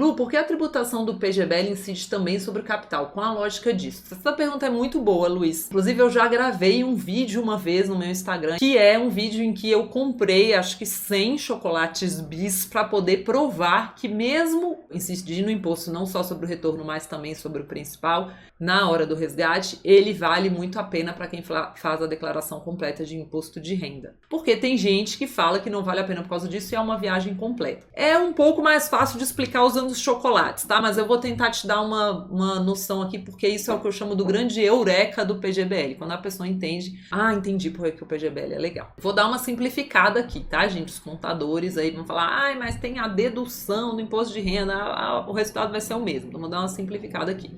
Lu, por que a tributação do PGBL incide também sobre o capital? Qual a lógica disso? Essa pergunta é muito boa, Luiz. Inclusive, eu já gravei um vídeo uma vez no meu Instagram, que é um vídeo em que eu comprei, acho que 100 chocolates bis para poder provar que mesmo incidindo no imposto não só sobre o retorno, mas também sobre o principal, na hora do resgate, ele vale muito a pena para quem faz a declaração completa de imposto de renda. Porque tem gente que fala que não vale a pena por causa disso e é uma viagem completa. É um pouco mais fácil de explicar usando os chocolates, tá? Mas eu vou tentar te dar uma noção aqui, porque isso é o que eu chamo do grande eureka do PGBL. Quando a pessoa entende, entendi por que o PGBL é legal. Vou dar uma simplificada aqui, tá, gente? Os contadores aí vão falar, mas tem a dedução do imposto de renda, o resultado vai ser o mesmo. Então, vou dar uma simplificada aqui.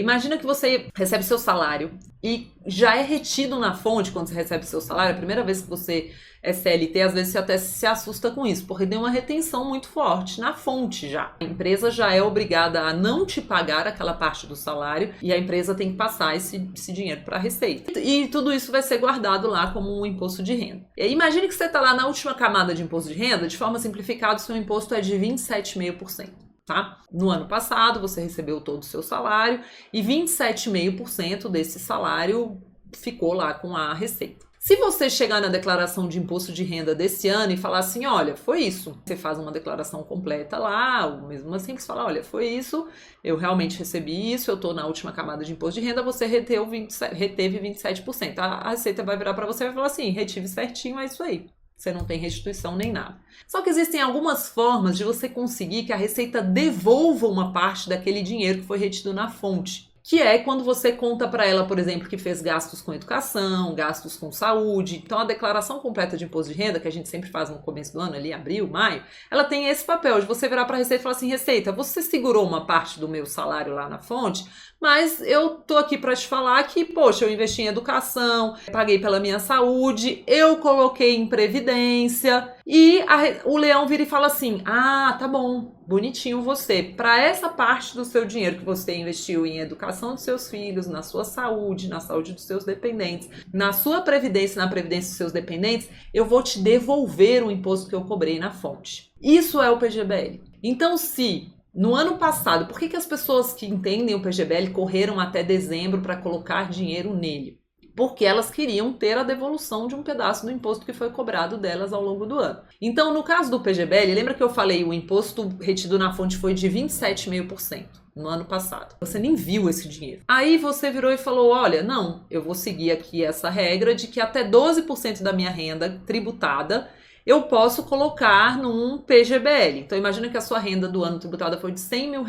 Imagina que você recebe seu salário e já é retido na fonte quando você recebe seu salário. A primeira vez que você é CLT, às vezes você até se assusta com isso, porque tem uma retenção muito forte na fonte já. A empresa já é obrigada a não te pagar aquela parte do salário e a empresa tem que passar esse dinheiro para a Receita. E tudo isso vai ser guardado lá como um imposto de renda. E imagine que você está lá na última camada de imposto de renda, de forma simplificada, o seu imposto é de 27,5%. Tá? No ano passado, você recebeu todo o seu salário e 27,5% desse salário ficou lá com a Receita. Se você chegar na declaração de imposto de renda desse ano e falar assim, olha, foi isso, você faz uma declaração completa lá, ou mesmo assim você fala, olha, foi isso, eu realmente recebi isso, eu estou na última camada de imposto de renda, você reteve 27%. A Receita vai virar para você e vai falar assim, retive certinho, é isso aí. Você não tem restituição nem nada. Só que existem algumas formas de você conseguir que a Receita devolva uma parte daquele dinheiro que foi retido na fonte. Que é quando você conta para ela, por exemplo, que fez gastos com educação, gastos com saúde. Então, a declaração completa de imposto de renda, que a gente sempre faz no começo do ano, ali, abril, maio, ela tem esse papel de você virar para a Receita e falar assim, Receita, você segurou uma parte do meu salário lá na fonte, mas eu tô aqui para te falar que, poxa, eu investi em educação, paguei pela minha saúde, eu coloquei em previdência, e o leão vira e fala assim, tá bom, bonitinho você, para essa parte do seu dinheiro que você investiu em educação dos seus filhos, na sua saúde, na saúde dos seus dependentes, na sua previdência, na previdência dos seus dependentes, eu vou te devolver o imposto que eu cobrei na fonte. Isso é o PGBL. Então, se no ano passado, por que as pessoas que entendem o PGBL correram até dezembro para colocar dinheiro nele? Porque elas queriam ter a devolução de um pedaço do imposto que foi cobrado delas ao longo do ano. Então, no caso do PGBL, lembra que eu falei o imposto retido na fonte foi de 27,5% no ano passado. Você nem viu esse dinheiro. Aí você virou e falou, olha, não, eu vou seguir aqui essa regra de que até 12% da minha renda tributada eu posso colocar num PGBL. Então, imagina que a sua renda do ano tributada foi de R$100 mil.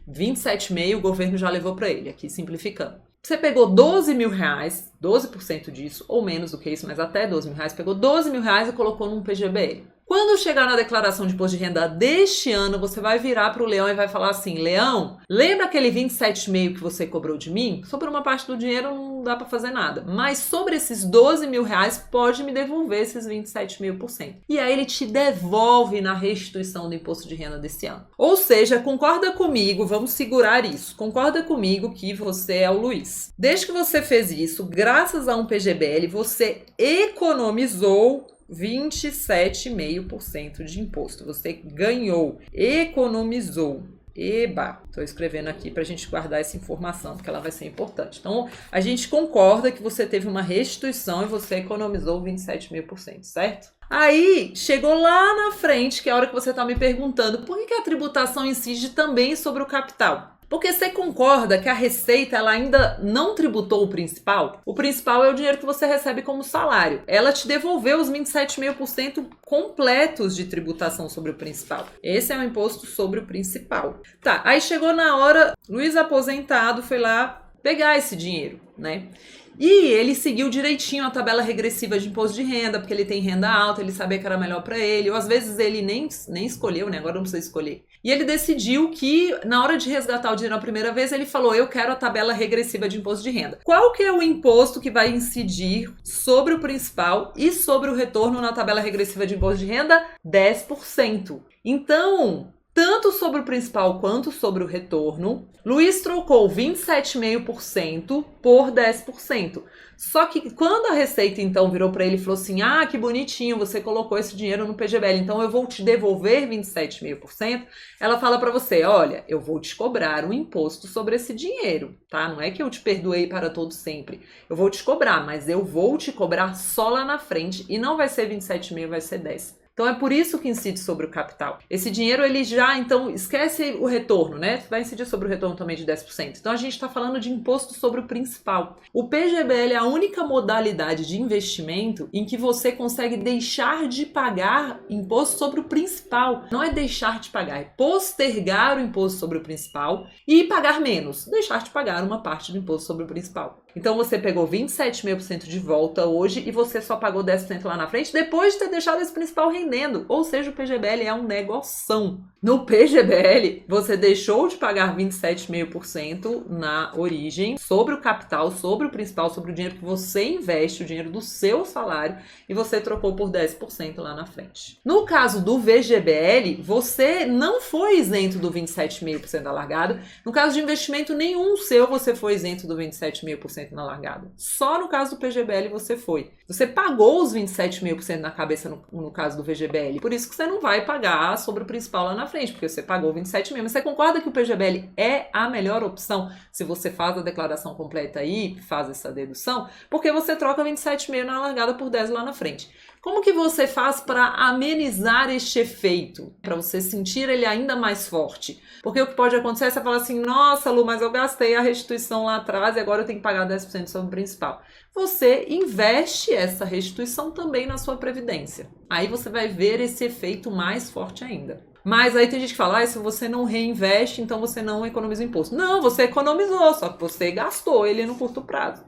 27,5% o governo já levou para ele, aqui simplificando. Você pegou R$12 mil, 12% disso, ou menos do que isso, mas até R$12 mil, pegou R$12 mil e colocou num PGBL. Quando chegar na declaração de imposto de renda deste ano, você vai virar para o Leão e vai falar assim, Leão, lembra aquele 27,5 que você cobrou de mim? Sobre uma parte do dinheiro não dá para fazer nada, mas sobre esses R$12 mil, pode me devolver esses 27,5%. E aí ele te devolve na restituição do imposto de renda desse ano. Ou seja, concorda comigo, vamos segurar isso, concorda comigo que você é o Luiz. Desde que você fez isso, graças a um PGBL, você economizou 27,5% de imposto. Você ganhou, economizou. Eba, estou escrevendo aqui para a gente guardar essa informação, porque ela vai ser importante. Então, a gente concorda que você teve uma restituição e você economizou 27,5%, certo? Aí, chegou lá na frente, que é a hora que você está me perguntando, por que a tributação incide também sobre o capital? Porque você concorda que a Receita ela ainda não tributou o principal? O principal é o dinheiro que você recebe como salário. Ela te devolveu os 27,5% completos de tributação sobre o principal. Esse é o imposto sobre o principal. Tá, aí chegou na hora, Luiz aposentado foi lá pegar esse dinheiro, né? E ele seguiu direitinho a tabela regressiva de imposto de renda, porque ele tem renda alta, ele sabia que era melhor para ele, ou às vezes ele nem escolheu, né? Agora não precisa escolher. E ele decidiu que, na hora de resgatar o dinheiro a primeira vez, ele falou, eu quero a tabela regressiva de imposto de renda. Qual que é o imposto que vai incidir sobre o principal e sobre o retorno na tabela regressiva de imposto de renda? 10%. Então, tanto sobre o principal quanto sobre o retorno. Luiz trocou 27,5% por 10%. Só que quando a Receita então virou para ele e falou assim: ah, que bonitinho, você colocou esse dinheiro no PGBL, então eu vou te devolver 27,5%, ela fala para você: olha, eu vou te cobrar um imposto sobre esse dinheiro, tá? Não é que eu te perdoei para todo sempre. Eu vou te cobrar, mas eu vou te cobrar só lá na frente e não vai ser 27,5%, vai ser 10%. Então é por isso que incide sobre o capital. Esse dinheiro ele já, então, esquece o retorno, né? Vai incidir sobre o retorno também de 10%. Então a gente está falando de imposto sobre o principal. O PGBL é a única modalidade de investimento em que você consegue deixar de pagar imposto sobre o principal. Não é deixar de pagar, é postergar o imposto sobre o principal e pagar menos. Deixar de pagar uma parte do imposto sobre o principal. Então você pegou 27,5% de volta hoje e você só pagou 10% lá na frente depois de ter deixado esse principal rendendo. Ou seja, o PGBL é um negoção. No PGBL, você deixou de pagar 27,5% na origem sobre o capital, sobre o principal, sobre o dinheiro que você investe, o dinheiro do seu salário, e você trocou por 10% lá na frente. No caso do VGBL, você não foi isento do 27,5% da largada. No caso de investimento nenhum seu, você foi isento do 27,5% na largada. Só no caso do PGBL você foi. Você pagou os 27,5% na cabeça no caso do VGBL. Por isso que você não vai pagar sobre o principal lá na frente, porque você pagou 27,5%. Mas você concorda que o PGBL é a melhor opção se você faz a declaração completa aí, faz essa dedução, porque você troca 27,5% na largada por 10% lá na frente. Como que você faz para amenizar este efeito? Para você sentir ele ainda mais forte? Porque o que pode acontecer é você falar assim: nossa, Lu, mas eu gastei a restituição lá atrás e agora eu tenho que pagar 10% sobre o principal. Você investe essa restituição também na sua previdência. Aí você vai ver esse efeito mais forte ainda. Mas aí tem gente que fala: se você não reinveste, então você não economiza imposto. Não, você economizou, só que você gastou ele no curto prazo.